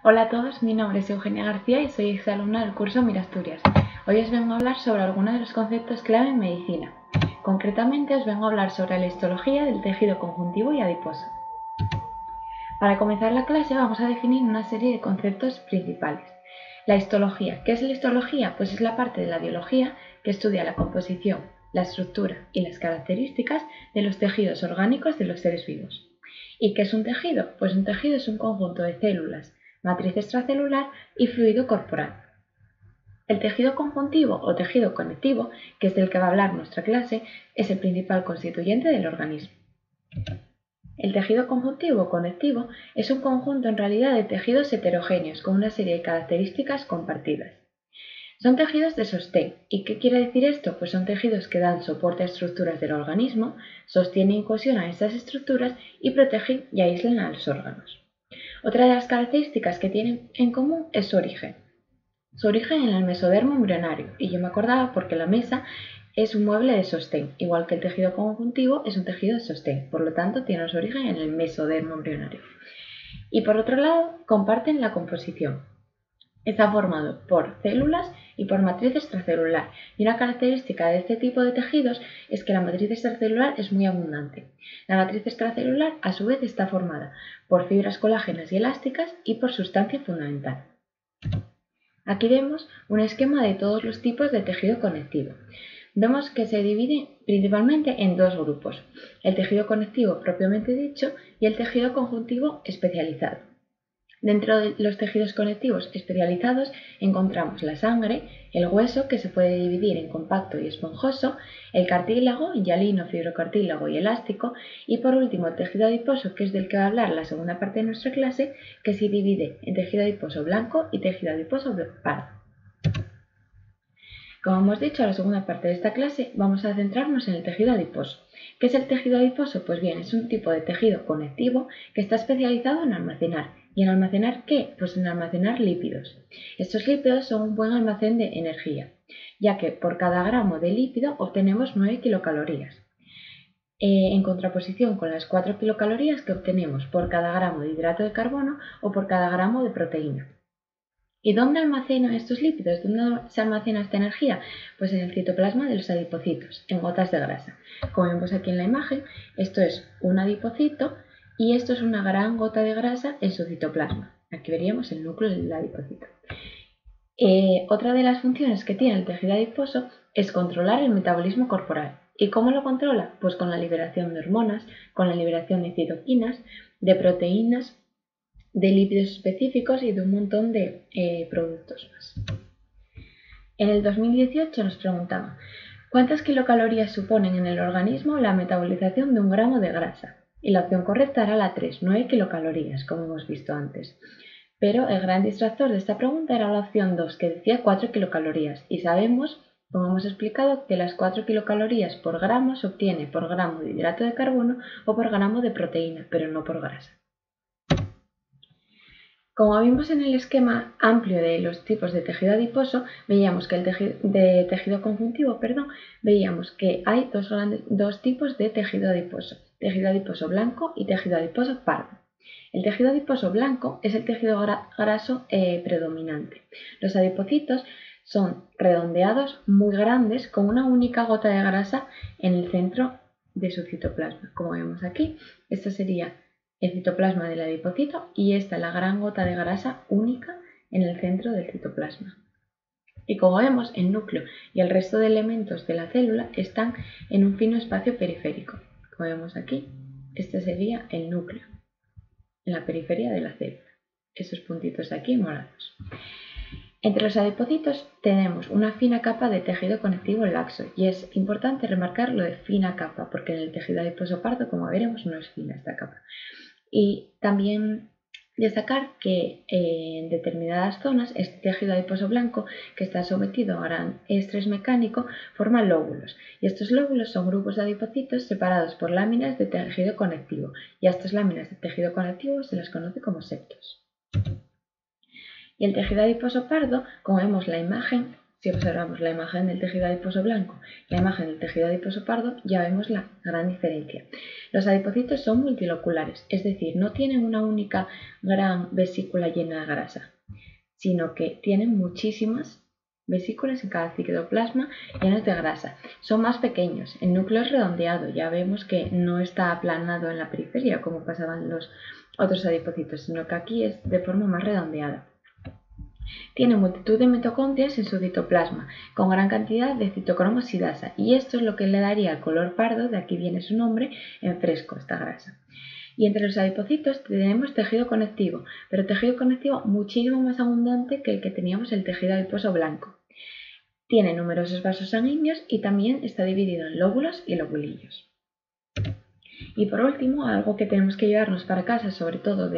Hola a todos, mi nombre es Eugenia García y soy exalumna del curso Mirasturias. Hoy os vengo a hablar sobre algunos de los conceptos clave en medicina. Concretamente os vengo a hablar sobre la histología del tejido conjuntivo y adiposo. Para comenzar la clase vamos a definir una serie de conceptos principales. La histología. ¿Qué es la histología? Pues es la parte de la biología que estudia la composición, la estructura y las características de los tejidos orgánicos de los seres vivos. ¿Y qué es un tejido? Pues un tejido es un conjunto de células, matriz extracelular y fluido corporal. El tejido conjuntivo o tejido conectivo, que es del que va a hablar nuestra clase, es el principal constituyente del organismo. El tejido conjuntivo o conectivo es un conjunto en realidad de tejidos heterogéneos con una serie de características compartidas. Son tejidos de sostén. ¿Y qué quiere decir esto? Pues son tejidos que dan soporte a estructuras del organismo, sostienen y cohesionan estas estructuras y protegen y aíslan a los órganos. Otra de las características que tienen en común es su origen. Su origen en el mesodermo embrionario, y yo me acordaba porque la mesa es un mueble de sostén, igual que el tejido conjuntivo es un tejido de sostén, por lo tanto tiene su origen en el mesodermo embrionario. Y por otro lado, comparten la composición. Está formado por células y por matriz extracelular, y una característica de este tipo de tejidos es que la matriz extracelular es muy abundante. La matriz extracelular, a su vez, está formada por fibras colágenas y elásticas y por sustancia fundamental. Aquí vemos un esquema de todos los tipos de tejido conectivo. Vemos que se divide principalmente en dos grupos, el tejido conectivo propiamente dicho y el tejido conjuntivo especializado. Dentro de los tejidos conectivos especializados encontramos la sangre, el hueso que se puede dividir en compacto y esponjoso, el cartílago, hialino, fibrocartílago y elástico, y por último el tejido adiposo, que es del que va a hablar la segunda parte de nuestra clase, que se divide en tejido adiposo blanco y tejido adiposo pardo. Como hemos dicho, en la segunda parte de esta clase vamos a centrarnos en el tejido adiposo. ¿Qué es el tejido adiposo? Pues bien, es un tipo de tejido conectivo que está especializado en almacenar. ¿Y en almacenar qué? Pues en almacenar lípidos. Estos lípidos son un buen almacén de energía, ya que por cada gramo de lípido obtenemos 9 kilocalorías. En contraposición con las 4 kilocalorías que obtenemos por cada gramo de hidrato de carbono o por cada gramo de proteína. ¿Y dónde almacenan estos lípidos? ¿Dónde se almacena esta energía? Pues en el citoplasma de los adipocitos, en gotas de grasa. Como vemos aquí en la imagen, esto es un adipocito y esto es una gran gota de grasa en su citoplasma. Aquí veríamos el núcleo del adipocito. Otra de las funciones que tiene el tejido adiposo es controlar el metabolismo corporal. ¿Y cómo lo controla? Pues con la liberación de hormonas, con la liberación de citoquinas, de proteínas, de lípidos específicos y de un montón de productos más. En el 2018 nos preguntaban ¿cuántas kilocalorías suponen en el organismo la metabolización de un gramo de grasa? Y la opción correcta era la 3, 9 kilocalorías, como hemos visto antes. Pero el gran distractor de esta pregunta era la opción 2, que decía 4 kilocalorías. Y sabemos, como hemos explicado, que las 4 kilocalorías por gramo se obtiene por gramo de hidrato de carbono o por gramo de proteína, pero no por grasa. Como vimos en el esquema amplio de los tipos de tejido adiposo, veíamos que tejido conjuntivo, veíamos que hay dos tipos de tejido adiposo blanco y tejido adiposo pardo. El tejido adiposo blanco es el tejido graso predominante. Los adipocitos son redondeados muy grandes con una única gota de grasa en el centro de su citoplasma. Como vemos aquí, esto sería el citoplasma del adipocito y esta la gran gota de grasa única en el centro del citoplasma. Y como vemos, el núcleo y el resto de elementos de la célula están en un fino espacio periférico. Como vemos aquí, este sería el núcleo, en la periferia de la célula. Esos puntitos aquí morados. Entre los adipocitos tenemos una fina capa de tejido conectivo laxo y es importante remarcar lo de fina capa porque en el tejido adiposo pardo, como veremos, no es fina esta capa. Y también destacar que en determinadas zonas este tejido adiposo blanco que está sometido a gran estrés mecánico forma lóbulos y estos lóbulos son grupos de adipocitos separados por láminas de tejido conectivo y a estas láminas de tejido conectivo se las conoce como septos. Y el tejido adiposo pardo, como vemos la imagen, Si observamos la imagen del tejido adiposo blanco y la imagen del tejido adiposo pardo, ya vemos la gran diferencia. Los adipocitos son multiloculares, es decir, no tienen una única gran vesícula llena de grasa, sino que tienen muchísimas vesículas en cada citoplasma llenas de grasa. Son más pequeños, el núcleo es redondeado, ya vemos que no está aplanado en la periferia como pasaban los otros adipocitos, sino que aquí es de forma más redondeada. Tiene multitud de mitocondrias en su citoplasma, con gran cantidad de citocromosidasa, y esto es lo que le daría el color pardo, de aquí viene su nombre, en fresco, esta grasa. Y entre los adipocitos tenemos tejido conectivo, pero tejido conectivo muchísimo más abundante que el que teníamos el tejido adiposo blanco. Tiene numerosos vasos sanguíneos y también está dividido en lóbulos y lobulillos. Y por último, algo que tenemos que llevarnos para casa, sobre todo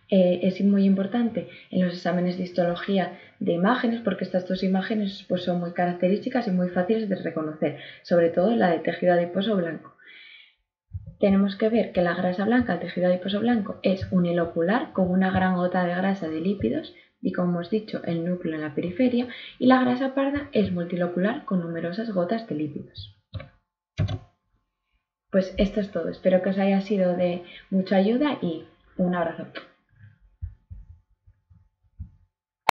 es muy importante en los exámenes de histología de imágenes, porque estas dos imágenes pues, son muy características y muy fáciles de reconocer, sobre todo la de tejido adiposo blanco. Tenemos que ver que la grasa blanca, el tejido adiposo blanco, es unilocular con una gran gota de grasa de lípidos y, como hemos dicho, el núcleo en la periferia, y la grasa parda es multilocular con numerosas gotas de lípidos. Pues esto es todo, espero que os haya sido de mucha ayuda y un abrazo.